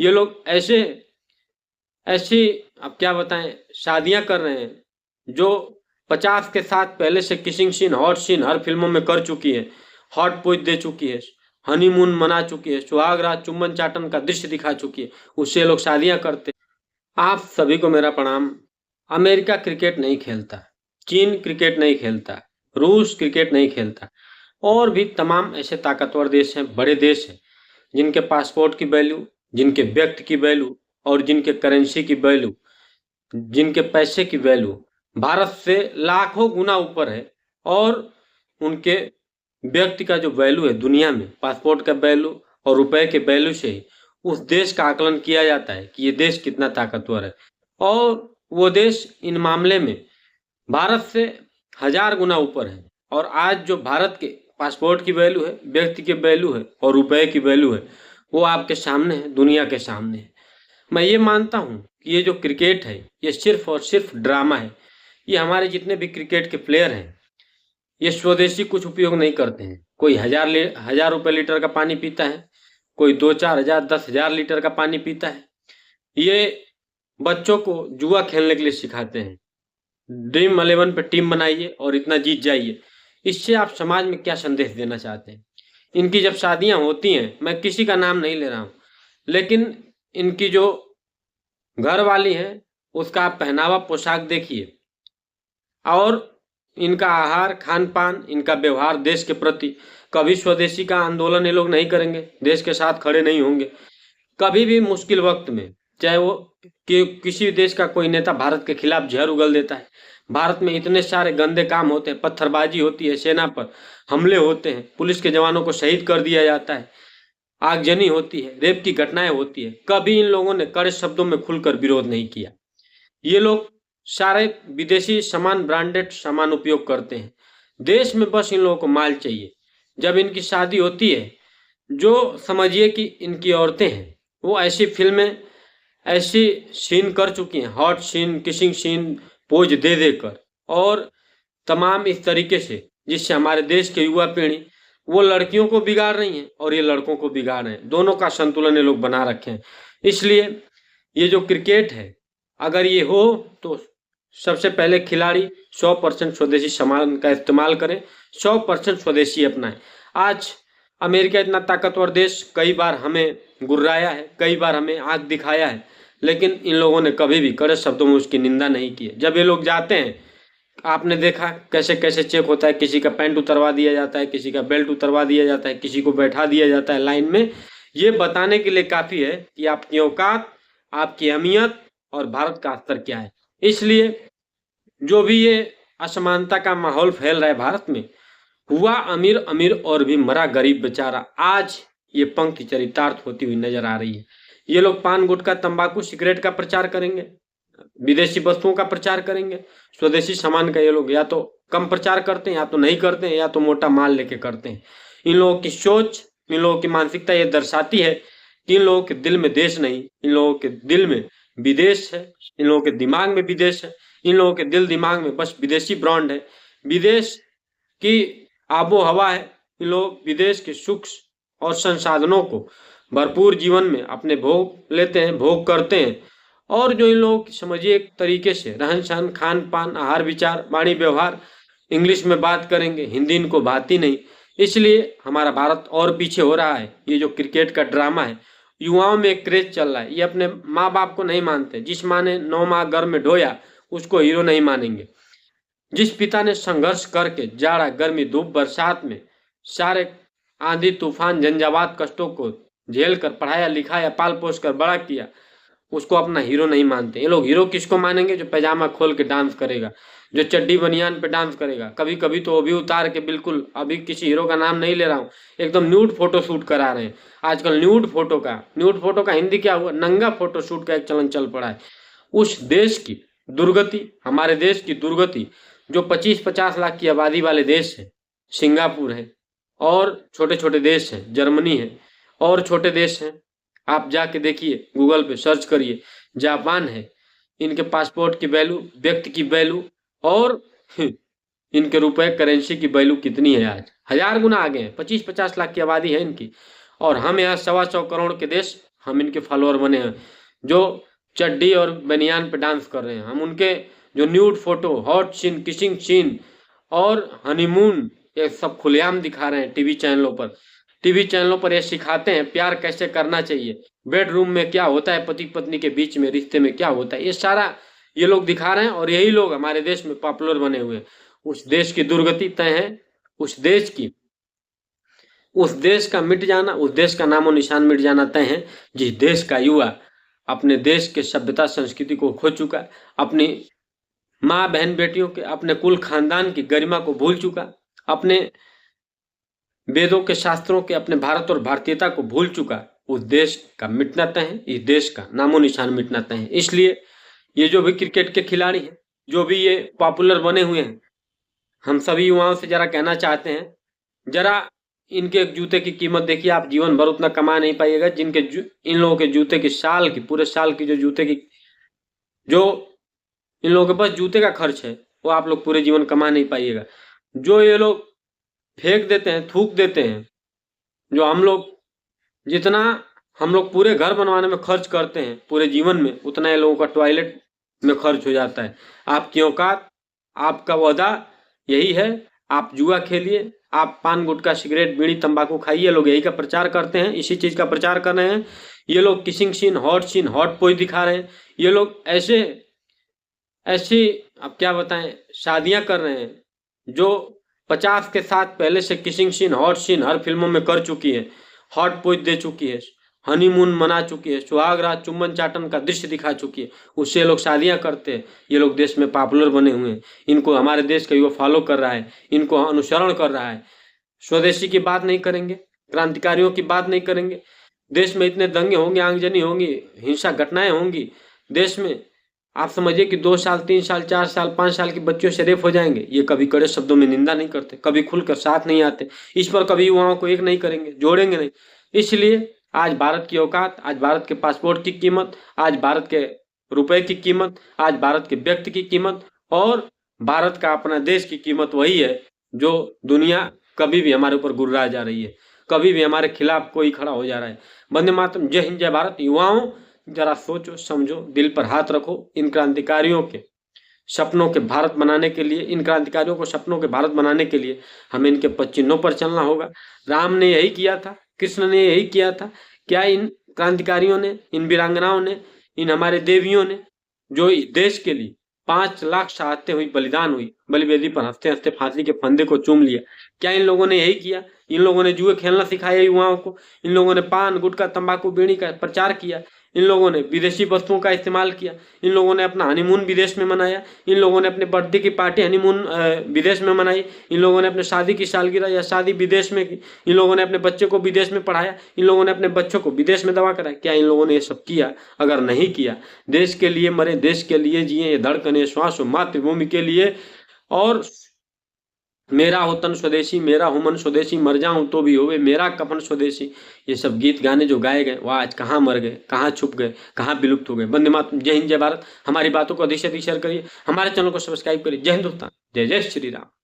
ये लोग ऐसे ऐसी, अब क्या बताएं, शादियां कर रहे हैं जो 50 के साथ पहले से किसिंग सीन, हॉट सीन हर फिल्मों में कर चुकी है, हॉट पोज दे चुकी है, हनीमून मना चुकी है, सुहाग रात चुम्बन चाटन का दृश्य दिखा चुकी है, उससे लोग शादियां करते हैं। आप सभी को मेरा प्रणाम। अमेरिका क्रिकेट नहीं खेलता, चीन क्रिकेट नहीं खेलता, रूस क्रिकेट नहीं खेलता, और भी तमाम ऐसे ताकतवर देश हैं, बड़े देश हैं, जिनके पासपोर्ट की वैल्यू, जिनके व्यक्ति की वैल्यू और जिनके करेंसी की वैल्यू, जिनके पैसे की वैल्यू भारत से लाखों गुना ऊपर है। और उनके व्यक्ति का जो वैल्यू है दुनिया में, पासपोर्ट का वैल्यू और रुपए के वैल्यू से ही उस देश का आकलन किया जाता है कि ये देश कितना ताकतवर है। और वो देश इन मामले में भारत से 1000 गुना ऊपर है। और आज जो भारत के पासपोर्ट की वैल्यू है, व्यक्ति की वैल्यू है और रुपए की वैल्यू है, वो आपके सामने है, दुनिया के सामने है। मैं ये मानता हूँ कि ये जो क्रिकेट है ये सिर्फ और सिर्फ ड्रामा है। ये हमारे जितने भी क्रिकेट के प्लेयर हैं ये स्वदेशी कुछ उपयोग नहीं करते हैं। कोई 1000 रुपए लीटर का पानी पीता है, कोई 2-4 हजार 10,000 लीटर का पानी पीता है। ये बच्चों को जुआ खेलने के लिए सिखाते हैं, ड्रीम 11 पे टीम बनाइए और इतना जीत जाइए। इससे आप समाज में क्या संदेश देना चाहते हैं? इनकी जब शादियां होती हैं, मैं किसी का नाम नहीं ले रहा हूं, लेकिन इनकी जो घर वाली है उसका आप पहनावा पोशाक देखिए, और इनका आहार खान पान, इनका व्यवहार देश के प्रति। कभी स्वदेशी का आंदोलन ये लोग नहीं करेंगे, देश के साथ खड़े नहीं होंगे। कभी भी मुश्किल वक्त में, चाहे वो किसी भी देश का कोई नेता भारत के खिलाफ जहर उगल देता है, भारत में इतने सारे गंदे काम होते हैं, पत्थरबाजी होती है, सेना पर हमले होते हैं, पुलिस के जवानों को शहीद कर दिया जाता है, आगजनी होती है, रेप की घटनाएं होती है, कभी इन लोगों ने कड़े शब्दों में खुलकर विरोध नहीं किया। ये लोग सारे विदेशी सामान, ब्रांडेड सामान उपयोग करते हैं। देश में बस इन लोगों को माल चाहिए। जब इनकी शादी होती है, जो समझिए कि इनकी औरतें हैं वो ऐसी फिल्में, ऐसी सीन कर चुकी हैं, hot scene, kissing scene, pose दे देकर और तमाम इस तरीके से, जिससे हमारे देश के युवा पीढ़ी वो लड़कियों को बिगाड़ रही हैं और ये लड़कों को बिगाड़ रहे हैं। दोनों का संतुलन ये लोग बना रखे हैं। इसलिए ये जो क्रिकेट है, अगर ये हो तो सबसे पहले खिलाड़ी 100% स्वदेशी सामान का इस्तेमाल करें, 100% स्वदेशी अपनाएं। आज अमेरिका इतना ताकतवर देश कई बार हमें गुर्राया है, कई बार हमें आंख दिखाया है, लेकिन इन लोगों ने कभी भी कड़े शब्दों में उसकी निंदा नहीं की है। जब ये लोग जाते हैं, आपने देखा कैसे कैसे चेक होता है, किसी का पैंट उतरवा दिया जाता है, किसी का बेल्ट उतरवा दिया जाता है, किसी को बैठा दिया जाता है लाइन में। ये बताने के लिए काफ़ी है कि आपकी औकात, आपकी अहमियत और भारत का स्तर क्या है। इसलिए जो भी ये असमानता का माहौल फैल रहा है भारत में, हुआ अमीर अमीर और भी मरा गरीब बेचारा, आज ये पंक्ति चरितार्थ होती हुई नजर आ रही है। ये लोग पान गुटखा तंबाकू सिगरेट का प्रचार करेंगे, विदेशी वस्तुओं का प्रचार करेंगे, स्वदेशी सामान का ये लोग या तो कम प्रचार करते हैं, या तो नहीं करते हैं, या तो मोटा माल लेके करते हैं। इन लोगों की सोच, इन लोगों की मानसिकता ये दर्शाती है कि इन लोगों के दिल में देश नहीं, इन लोगों के दिल में विदेश है, इन लोगों के दिमाग में विदेश है, इन लोगों के दिल दिमाग में बस विदेशी ब्रांड है, विदेश की आबो हवा है। इन लोग विदेश के सुख और संसाधनों को भरपूर जीवन में अपने भोग लेते हैं, भोग करते हैं। और जो इन लोगों की समझिए एक तरीके से रहन सहन, खान पान, आहार विचार, वाणी व्यवहार, इंग्लिश में बात करेंगे, हिंदी इनको भाती नहीं। इसलिए हमारा भारत और पीछे हो रहा है। ये जो क्रिकेट का ड्रामा है, युवाओं में एक क्रेज चल रहा है। ये अपने माँ बाप को नहीं मानते। जिस माँ ने 9 माह गर्भ में ढोया उसको हीरो नहीं मानेंगे। जिस पिता ने संघर्ष करके जाड़ा गर्मी धूप बरसात में सारे आंधी तूफान झंझावात कष्टों को झेल कर पढ़ाया लिखाया पाल पोस कर बड़ा किया, उसको अपना हीरो नहीं मानते। ये लोग हीरो किसको मानेंगे? जो पैजामा खोल के डांस करेगा, जो चड्डी बनियान पे डांस करेगा, कभी कभी तो वो भी उतार के, बिल्कुल अभी किसी हीरो का नाम नहीं ले रहा हूँ, एकदम न्यूड फोटो शूट करा रहे हैं। आजकल न्यूड फोटो का हिंदी क्या हुआ? नंगा फोटो शूट का एक चलन चल पड़ा है। उस देश की दुर्गति, हमारे देश की दुर्गति, जो 25-50 लाख की आबादी वाले देश है, सिंगापुर है और छोटे छोटे देश हैं, जर्मनी है और छोटे देश हैं, आप जाके देखिए, गूगल पे सर्च करिए, जापान है, इनके पासपोर्ट की वैल्यू, व्यक्ति की वैल्यू और इनके रुपए करेंसी की वैल्यू कितनी है? आज 1000 गुना आगे हैं। 25-50 लाख की आबादी है इनकी, और हम यहाँ 125 करोड़ के देश हम इनके फॉलोअर बने हैं, जो चड्डी और बनियान पे डांस कर रहे हैं। हम उनके जो nude photo, hot scene, kissing scene और हनीमून, ये सब खुलेआम दिखा रहे हैं टीवी चैनलों पर। टीवी चैनलों पर ये सिखाते हैं प्यार कैसे करना चाहिए, बेडरूम में क्या होता है, पति पत्नी के बीच में रिश्ते में क्या होता है, ये सारा ये लोग दिखा रहे हैं। और यही लोग हमारे देश में पॉपुलर बने हुए हैं। उस देश की दुर्गति तय है, उस देश का मिट जाना, उस देश का नामो निशान मिट जाना तय है, जिस देश का युवा अपने देश के सभ्यता संस्कृति को खो चुका, अपनी माँ बहन बेटियों के, अपने कुल खानदान की गरिमा को भूल चुका, अपने वेदों के, शास्त्रों के, अपने भारत और भारतीयता को भूल चुका, उस देश का मिटना तय है, इस देश का नामो निशान मिटना तय है। इसलिए ये जो भी क्रिकेट के खिलाड़ी हैं, जो भी ये पॉपुलर बने हुए हैं, हम सभी युवाओं से जरा कहना चाहते हैं, जरा इनके जूते की कीमत देखिए। आप जीवन भर उतना कमा नहीं पाइएगा जिनके इन लोगों के जूते की साल की, पूरे साल की जो जूते की, जो इन लोगों के पास जूते का खर्च है, वो आप लोग पूरे जीवन कमा नहीं पाइएगा। जो ये लोग फेंक देते हैं, थूक देते हैं, जो हम लोग जितना हम लोग पूरे घर बनवाने में खर्च करते हैं पूरे जीवन में, उतना ये लोगों का टॉयलेट में खर्च हो जाता है। आपकी औकात, आपका वादा यही है, आप जुआ खेलिए, आप पान गुटखा सिगरेट बीड़ी तंबाकू खाइए। लोग यही का प्रचार करते हैं, इसी चीज का प्रचार कर रहे हैं। ये लोग किसिंग सीन, हॉट पोज दिखा रहे हैं। ये लोग ऐसे ऐसी, अब क्या बताएं, शादियां कर रहे हैं जो 50 के साथ पहले से किसिंग सीन, हॉट सीन हर फिल्मों में कर चुकी है, हॉट पोज दे चुकी है, हनीमून मना चुकी है, सुहाग रात चुम्बन चाटन का दृश्य दिखा चुकी है, उससे लोग शादियां करते हैं। ये लोग देश में पॉपुलर बने हुए हैं, इनको हमारे देश का युवा फॉलो कर रहा है, इनको अनुसरण कर रहा है। स्वदेशी की बात नहीं करेंगे, क्रांतिकारियों की बात नहीं करेंगे। देश में इतने दंगे होंगे, आगजनी होंगी, हिंसा घटनाएं होंगी देश में। आप समझिए कि 2 साल, 3 साल, 4 साल, 5 साल की बच्चियों से रेप हो जाएंगे। ये कभी कड़े शब्दों में निंदा नहीं करते, कभी खुलकर साथ नहीं आते, इस पर कभी युवाओं को एक नहीं करेंगे, जोड़ेंगे नहीं। इसलिए आज भारत की औकात, आज भारत के पासपोर्ट की कीमत, आज भारत के रुपए की कीमत, आज भारत के व्यक्ति की कीमत और भारत का अपना देश की कीमत वही है जो दुनिया कभी भी हमारे ऊपर गुर्रा जा रही है, कभी भी हमारे खिलाफ कोई खड़ा हो जा रहा है। वंदे मातरम, जय हिंद, जय भारत। युवाओं, जरा सोचो, समझो, दिल पर हाथ रखो। इन क्रांतिकारियों के सपनों के भारत बनाने के लिए, इन क्रांतिकारियों को सपनों के भारत बनाने के लिए हमें इनके पद चिन्हों पर चलना होगा। राम ने यही किया था, कृष्ण ने यही किया था। क्या इन क्रांतिकारियों ने, इन वीरांगनाओं ने, इन हमारे देवियों ने, जो इस देश के लिए 5 लाख शहादतें हुई, बलिदान हुई, बलिवेदी पर हंसते हंसते फांसी के फंदे को चूम लिया, क्या इन लोगों ने यही किया? इन लोगों ने जुए खेलना सिखाया युवाओं को, इन लोगों ने पान गुटखा तंबाकू बीड़ी का प्रचार किया, इन लोगों ने विदेशी वस्तुओं का इस्तेमाल किया, इन लोगों ने अपना हनीमून विदेश में मनाया, इन लोगों ने अपने बर्थडे की पार्टी हनीमून विदेश में मनाई, इन लोगों ने अपने शादी की सालगिरह या शादी विदेश में की, इन लोगों ने अपने बच्चे को विदेश में पढ़ाया, इन लोगों ने अपने बच्चों को विदेश में दवा कराया। क्या इन लोगों ने ये सब किया? अगर नहीं किया, देश के लिए मरे, देश के लिए जिए, ये धड़कने श्वास मातृभूमि के लिए। और मेरा हो तन स्वदेशी, मेरा हो मन स्वदेशी, मर जाऊं तो भी होवे मेरा कफन स्वदेशी। ये सब गीत गाने जो गाए गए, वो आज कहाँ मर गए, कहाँ छुप गए, कहाँ विलुप्त हो गए। वंदे मातरम, जय हिंद, जय भारत। हमारी बातों को अधिक से अधिक शेयर करिए, हमारे चैनल को सब्सक्राइब करिए। जय हिंदुस्तान, जय जय श्री राम।